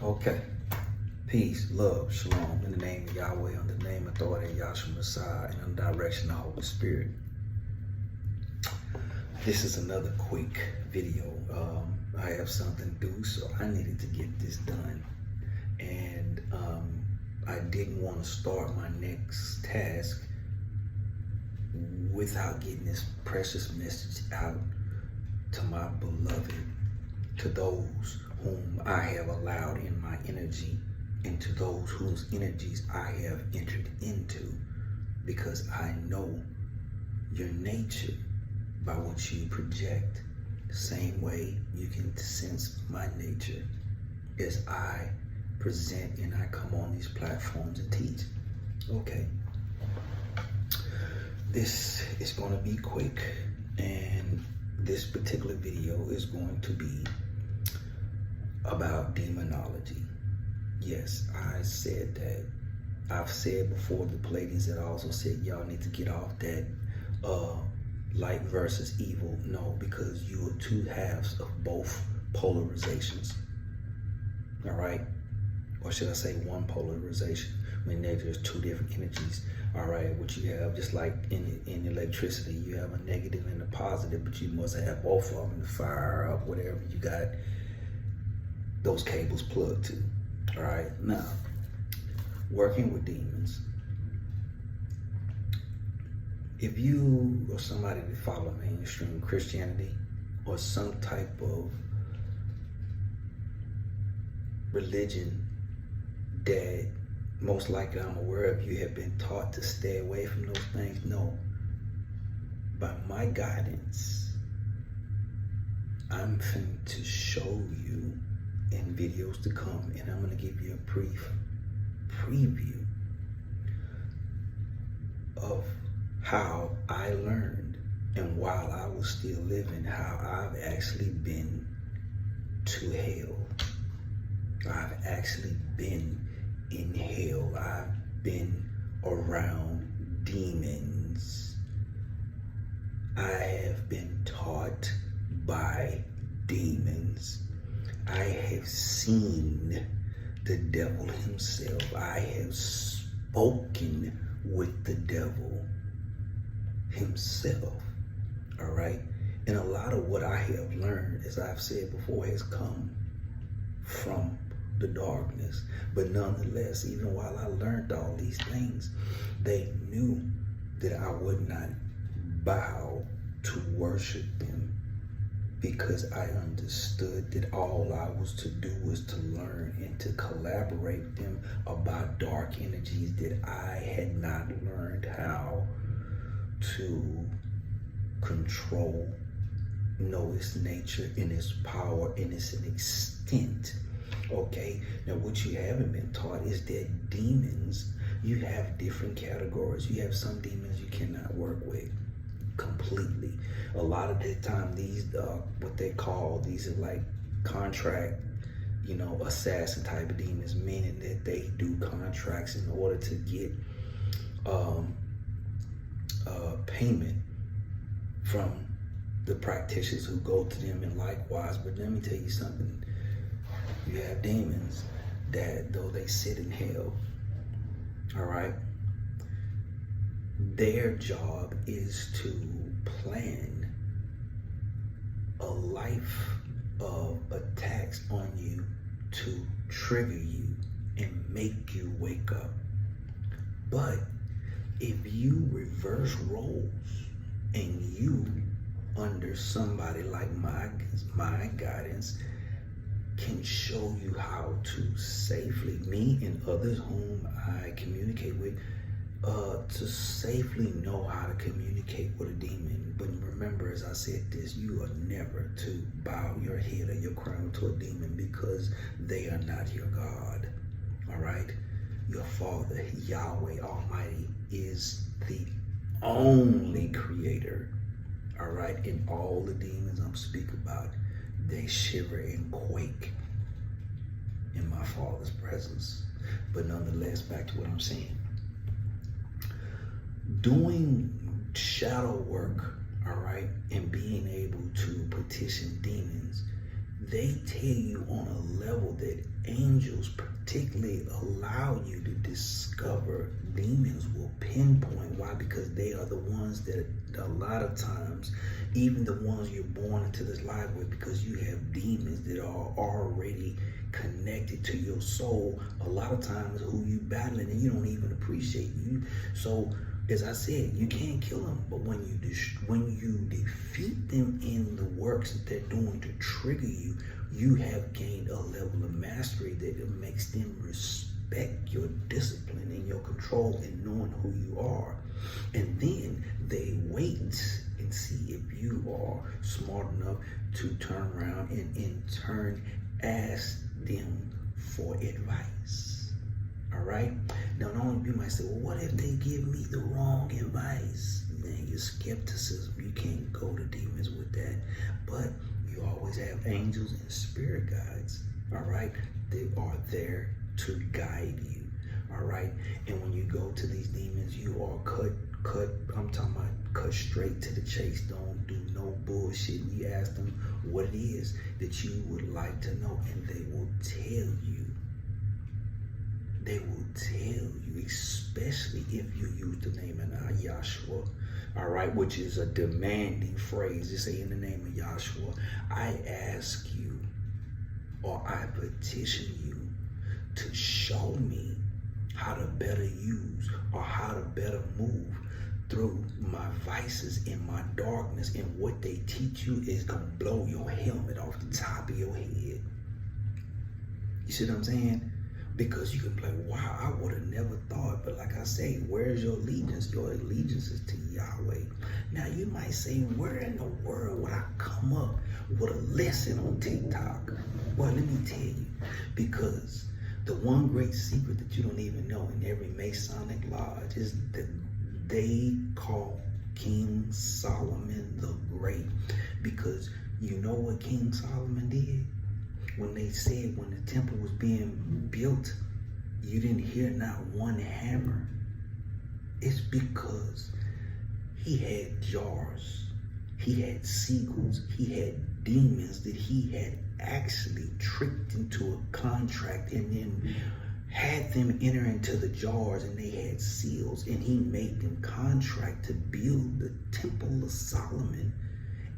Okay. Peace, love, shalom, in the name of Yahweh, in the name, authority of Yahshua Messiah, and in the direction of the Holy Spirit. This is another quick video. I have something to do, so I needed to get this done. And I didn't want to start my next task without getting this precious message out to my beloved, to those whom I have allowed in my energy, and to those whose energies I have entered into, because I know your nature by what you project. The same way you can sense my nature as I present and I come on these platforms and teach. Okay. This is going to be quick, and this particular video is going to be about demonology. Yes, I said that. I've said before, the Palladians had also said y'all need to get off that light versus evil. No, because you are two halves of both polarizations. All right? Or should I say one polarization, when there's two different energies. All right, what you have, just like in electricity, you have a negative and a positive, but you must have both of them to fire up whatever you got those cables plugged to. All right, now, working with demons. If you are somebody that follow mainstream Christianity or some type of religion that most likely I'm aware of, you have been taught to stay away from those things, no. By my guidance, I'm finna to show you in videos to come, and I'm going to give you a brief preview of how I learned, and while I was still living, how I've actually been to hell. I've actually been in hell. I've been around demons. I have been taught by demons. I have seen the devil himself. I have spoken with the devil himself. All right? And a lot of what I have learned, as I've said before, has come from the darkness. But nonetheless, even while I learned all these things, they knew that I would not bow to worship them, because I understood that all I was to do was to learn and to collaborate with them about dark energies that I had not learned how to control, know its nature and its power and its extent. Okay, now what you haven't been taught is that demons, you have different categories. You have some demons you cannot work with completely. A lot of the time, these what they call, these are like contract, assassin type of demons, meaning that they do contracts in order to get payment from the practitioners who go to them, and likewise. But let me tell you something. You have demons that, though they sit in hell, all right, their job is to plan a life of attacks on you to trigger you and make you wake up. But if you reverse roles and you, under somebody like my guidance, can show you how to safely, me and others whom I communicate with, to safely know how to communicate with a demon. But remember, as I said this, you are never to bow your head or your crown to a demon, because they are not your God. All right? Your Father, Yahweh Almighty, is the only creator. All right? And all the demons I'm speaking about, they shiver and quake in my Father's presence. But nonetheless, back to what I'm saying. Doing shadow work, all right, and being able to petition demons they tell you on a level that angels particularly allow you to discover. Demons will pinpoint. Why? Because they are the ones that a lot of times, even the ones you're born into this life with, because you have demons that are already connected to your soul. A lot of times who you battling and you don't even appreciate you. So as I said, you can't kill them, but when you defeat them in the works that they're doing to trigger you, you have gained a level of mastery that makes them respect your discipline and your control and knowing who you are. And then they wait and see if you are smart enough to turn around and in turn ask them for advice. All right. Now, you might say, well, what if they give me the wrong advice? Then your skepticism, you can't go to demons with that. But you always have angels and spirit guides. All right. They are there to guide you. All right. And when you go to these demons, you are I'm talking about cut straight to the chase. Don't do no bullshit. You ask them what it is that you would like to know, and they will tell you. They will tell you, especially if you use the name of Yahshua, all right, which is a demanding phrase. You say, in the name of Yahshua, I ask you, or I petition you to show me how to better use or how to better move through my vices and my darkness, and what they teach you is gonna blow your helmet off the top of your head. You see what I'm saying? Because you can be like, wow, I would have never thought. But like I say, where's your allegiance? Your allegiance is to Yahweh. Now you might say, where in the world would I come up with a lesson on TikTok? Well, let me tell you, because the one great secret that you don't even know in every Masonic lodge is that they call King Solomon the Great. Because you know what King Solomon did? When they said when the temple was being built, you didn't hear not one hammer. It's because he had jars, he had seagulls, he had demons that he had actually tricked into a contract and then had them enter into the jars, and they had seals, and he made them contract to build the temple of Solomon,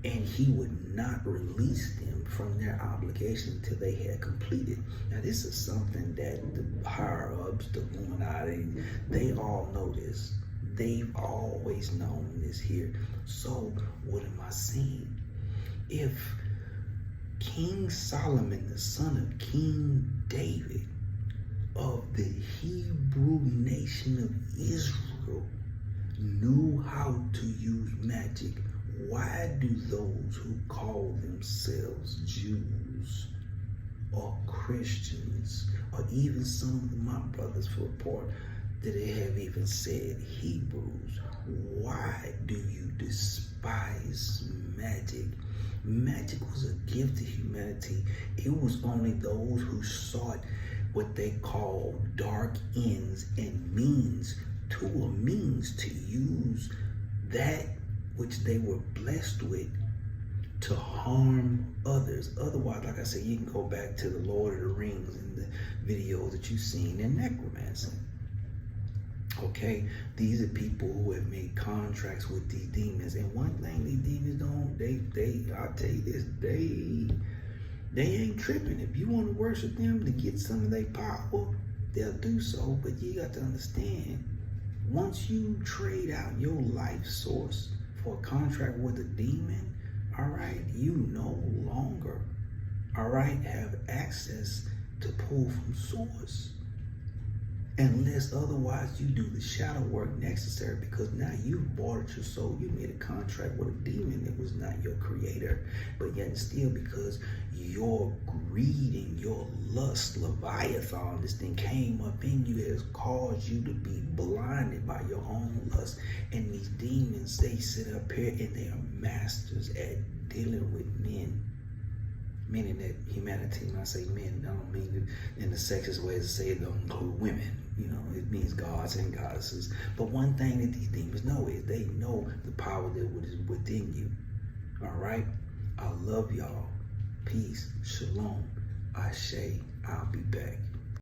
and he would not release them from their obligation until they had completed. Now this is something that the higher ups, the Illuminati, they all know this. They've always known this here. So what am I saying? If King Solomon, the son of King David, of the Hebrew nation of Israel, knew how to use magic, why do those who call themselves Jews or Christians, or even some of my brothers for report that they have even said Hebrews, why do you despise magic? Magic was a gift to humanity. It was only those who sought what they call dark ends and means to use that which they were blessed with to harm others. Otherwise, like I said, you can go back to the Lord of the Rings and the videos that you've seen in necromancy. Okay, these are people who have made contracts with these demons, and one thing these demons don't, I'll tell you this, they ain't tripping. If you want to worship them to get some of their power, they'll do so. But you got to understand, once you trade out your life source for a contract with a demon, all right, you no longer, all right, have access to pull from source. Unless otherwise you do the shadow work necessary, because now you've bought your soul. You made a contract with a demon that was not your creator, but yet still, because your greed and your lust, Leviathan, this thing came up in you, has caused you to be blinded by your own lust. And these demons, they sit up here and they are masters at dealing with men. Meaning that humanity, when I say men, I don't mean it in the sexist way to say it don't include women. You know, it means gods and goddesses. But one thing that these demons know is they know the power that is within you. All right? I love y'all. Peace. Shalom. Ashe. I'll be back.